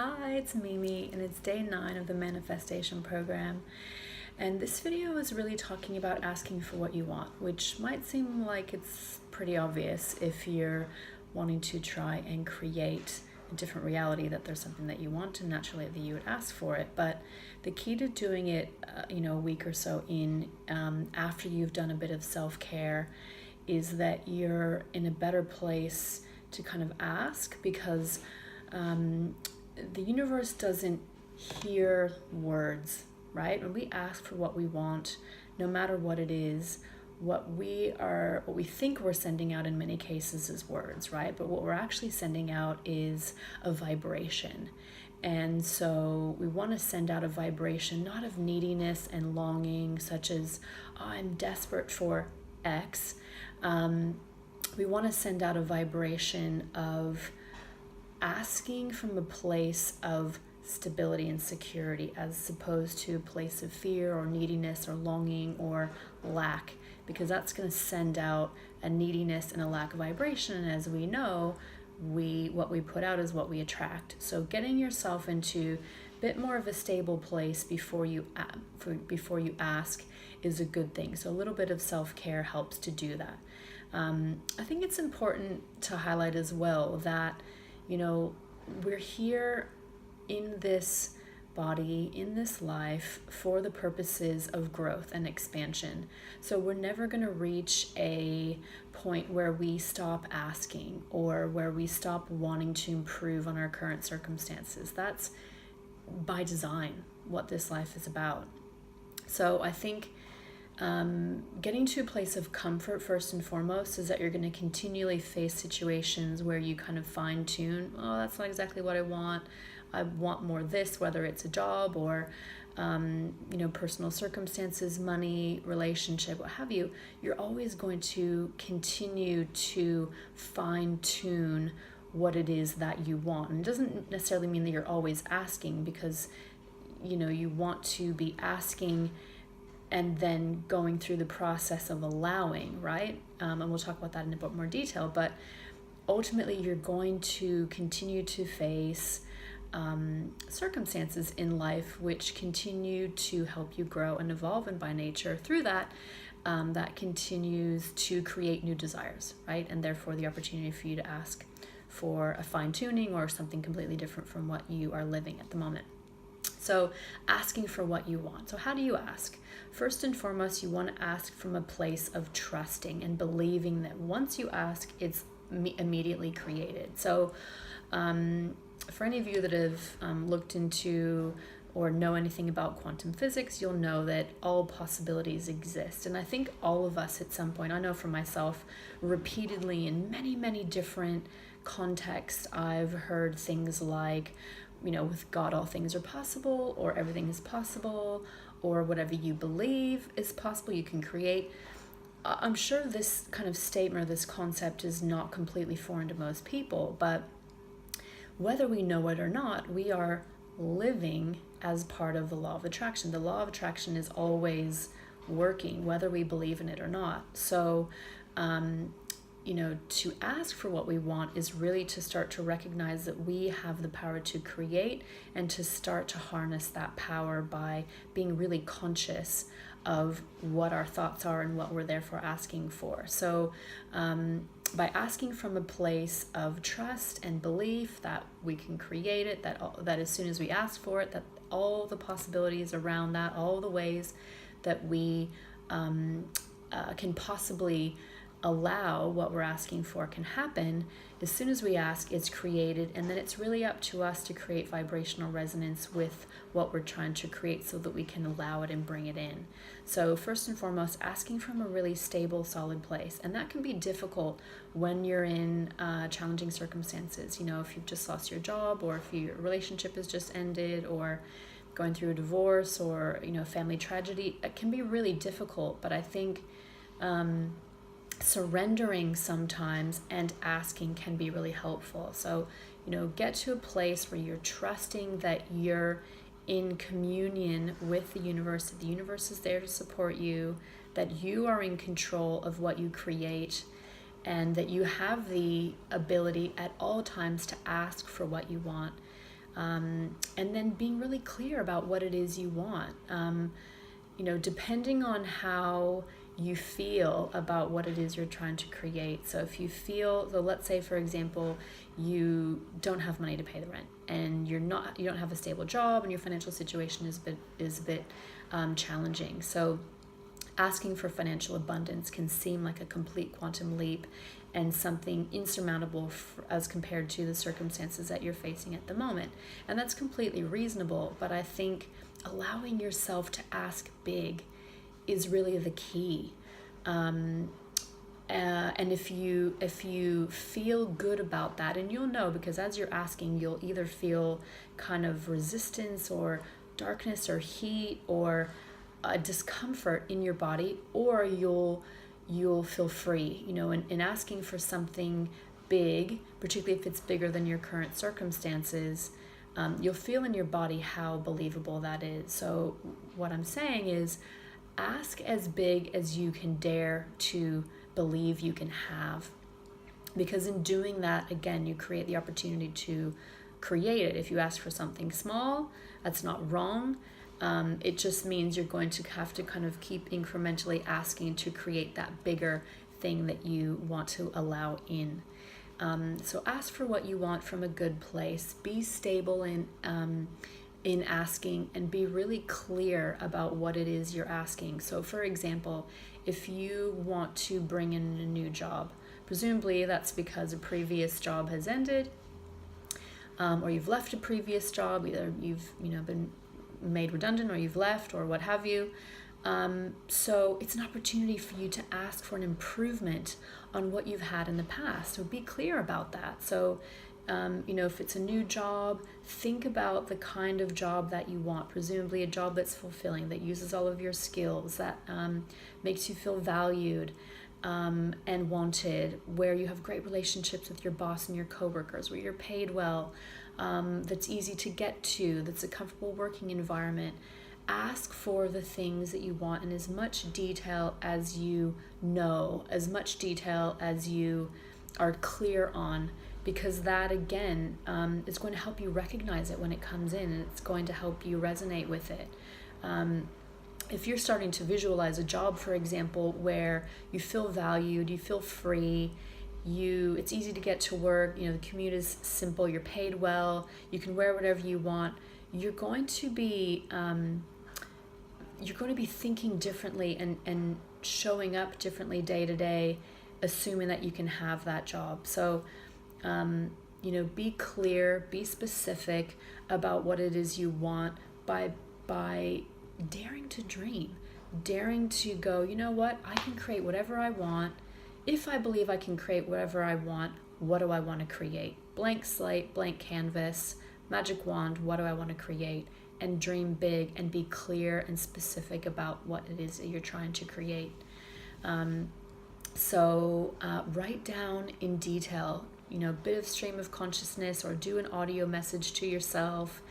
Hi, it's Mimi, and it's day 9 of the manifestation program. And this video is really talking about asking for what you want, which might seem like it's pretty obvious if you're wanting to try and create a different reality, that there's something that you want and naturally that you would ask for it. But the key to doing it, a week or so in, after you've done a bit of self-care, is that you're in a better place to kind of ask, because the universe doesn't hear words, right? When we ask for what we want, no matter what it is, what we think we're sending out in many cases is words, right? But what we're actually sending out is a vibration. And so we want to send out a vibration, not of neediness and longing, such as, oh, I'm desperate for X. We want to send out a vibration of asking from a place of stability and security, as opposed to a place of fear or neediness or longing or lack, because that's going to send out a neediness and a lack vibration. And as we know, what we put out is what we attract. So getting yourself into a bit more of a stable place before you ask is a good thing. So a little bit of self-care helps to do that. I think it's important to highlight as well that we're here in this body, in this life, for the purposes of growth and expansion. So we're never going to reach a point where we stop asking or where we stop wanting to improve on our current circumstances. That's by design what this life is about. So I think getting to a place of comfort first and foremost is that you're going to continually face situations where you kind of fine tune, oh, that's not exactly what I want more this, whether it's a job or personal circumstances, money, relationship, what have you. You're always going to continue to fine tune what it is that you want. And it doesn't necessarily mean that you're always asking, because you want to be asking and then going through the process of allowing, right? And we'll talk about that in a bit more detail, but ultimately you're going to continue to face circumstances in life which continue to help you grow and evolve, and by nature through that, that continues to create new desires, right? And therefore the opportunity for you to ask for a fine-tuning or something completely different from what you are living at the moment. So asking for what you want. So how do you ask? First and foremost, you want to ask from a place of trusting and believing that once you ask, it's immediately created. So for any of you that have looked into or know anything about quantum physics, you'll know that all possibilities exist. And I think all of us at some point, I know for myself, repeatedly in many, many different contexts, I've heard things like, with God, all things are possible, or everything is possible, or whatever you believe is possible, you can create. I'm sure this kind of statement or this concept is not completely foreign to most people, but whether we know it or not, we are living as part of the law of attraction. The law of attraction is always working, whether we believe in it or not. So, to ask for what we want is really to start to recognize that we have the power to create, and to start to harness that power by being really conscious of what our thoughts are and what we're therefore asking for. So by asking from a place of trust and belief that we can create it, that as soon as we ask for it, that all the possibilities around that, all the ways that we can possibly allow what we're asking for can happen, as soon as we ask, it's created, and then it's really up to us to create vibrational resonance with what we're trying to create so that we can allow it and bring it in. So first and foremost, asking from a really stable, solid place. And that can be difficult when you're in challenging circumstances. If you've just lost your job, or if your relationship has just ended, or going through a divorce, or family tragedy, it can be really difficult. But I think surrendering sometimes and asking can be really helpful. So, get to a place where you're trusting that you're in communion with the universe, that the universe is there to support you, that you are in control of what you create, and that you have the ability at all times to ask for what you want. And then being really clear about what it is you want. Depending on how you feel about what it is you're trying to create. So if you feel, so let's say for example, you don't have money to pay the rent, and you don't have a stable job, and your financial situation is a bit challenging. So asking for financial abundance can seem like a complete quantum leap and something insurmountable as compared to the circumstances that you're facing at the moment. And that's completely reasonable, but I think allowing yourself to ask big is really the key. And if you feel good about that, and you'll know, because as you're asking, you'll either feel kind of resistance or darkness or heat or a discomfort in your body, or you'll feel free. In asking for something big, particularly if it's bigger than your current circumstances, you'll feel in your body how believable that is. So what I'm saying is, ask as big as you can dare to believe you can have, because in doing that, again, you create the opportunity to create it. If you ask for something small, that's not wrong. It just means you're going to have to kind of keep incrementally asking to create that bigger thing that you want to allow in. So ask for what you want from a good place. Be stable in asking, and be really clear about what it is you're asking. So for example, if you want to bring in a new job, presumably that's because a previous job has ended, or you've left a previous job, either you've been made redundant or you've left or what have you. So it's an opportunity for you to ask for an improvement on what you've had in the past. So be clear about that. So if it's a new job, think about the kind of job that you want. Presumably a job that's fulfilling, that uses all of your skills, that makes you feel valued and wanted, where you have great relationships with your boss and your coworkers, where you're paid well, that's easy to get to, that's a comfortable working environment. Ask for the things that you want in as much detail as you know, as much detail as you are clear on, because that again is going to help you recognize it when it comes in, and it's going to help you resonate with it. If you're starting to visualize a job, for example, where you feel valued, you feel free, it's easy to get to work, the commute is simple, you're paid well, you can wear whatever you want, you're going to be thinking differently and showing up differently day to day, assuming that you can have that job. So be clear, be specific about what it is you want by daring to dream, daring to go, you know what, I can create whatever I want. If I believe I can create whatever I want, what do I want to create? Blank slate, blank canvas, magic wand, what do I want to create? And dream big and be clear and specific about what it is that you're trying to create. So write down in detail, bit of stream of consciousness, or do an audio message to yourself,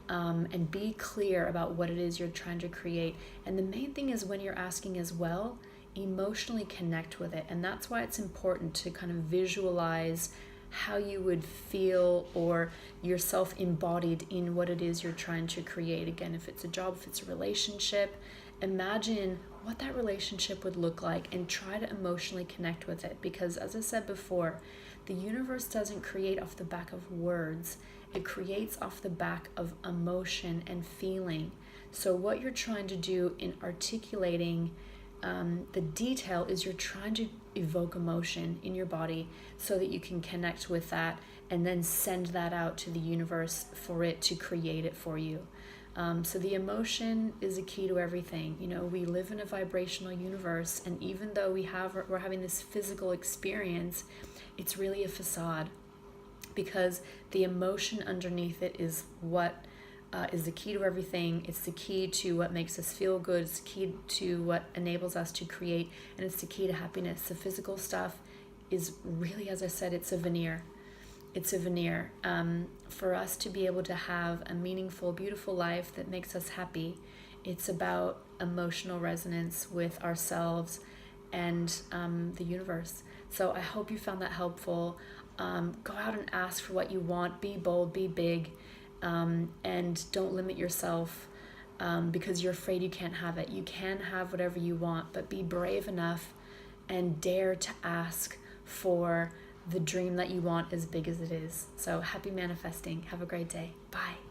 and be clear about what it is you're trying to create. And the main thing is, when you're asking as well, emotionally connect with it. And that's why it's important to kind of visualize how you would feel, or yourself embodied in what it is you're trying to create. Again, if it's a job, if it's a relationship, imagine what that relationship would look like and try to emotionally connect with it. Because as I said before, the universe doesn't create off the back of words. It creates off the back of emotion and feeling. So what you're trying to do in articulating the detail is you're trying to evoke emotion in your body so that you can connect with that and then send that out to the universe for it to create it for you. So the emotion is a key to everything. We live in a vibrational universe, and even though we're having this physical experience, it's really a facade, because the emotion underneath it is what is the key to everything. It's the key to what makes us feel good. It's the key to what enables us to create, and it's the key to happiness. The physical stuff is really, as I said, it's a veneer. It's a veneer. For us to be able to have a meaningful, beautiful life that makes us happy, it's about emotional resonance with ourselves and the universe. So I hope you found that helpful. Go out and ask for what you want. Be bold, be big. and don't limit yourself because you're afraid you can't have it. You can have whatever you want, but be brave enough and dare to ask for the dream that you want as big as it is. So happy manifesting. Have a great day. Bye.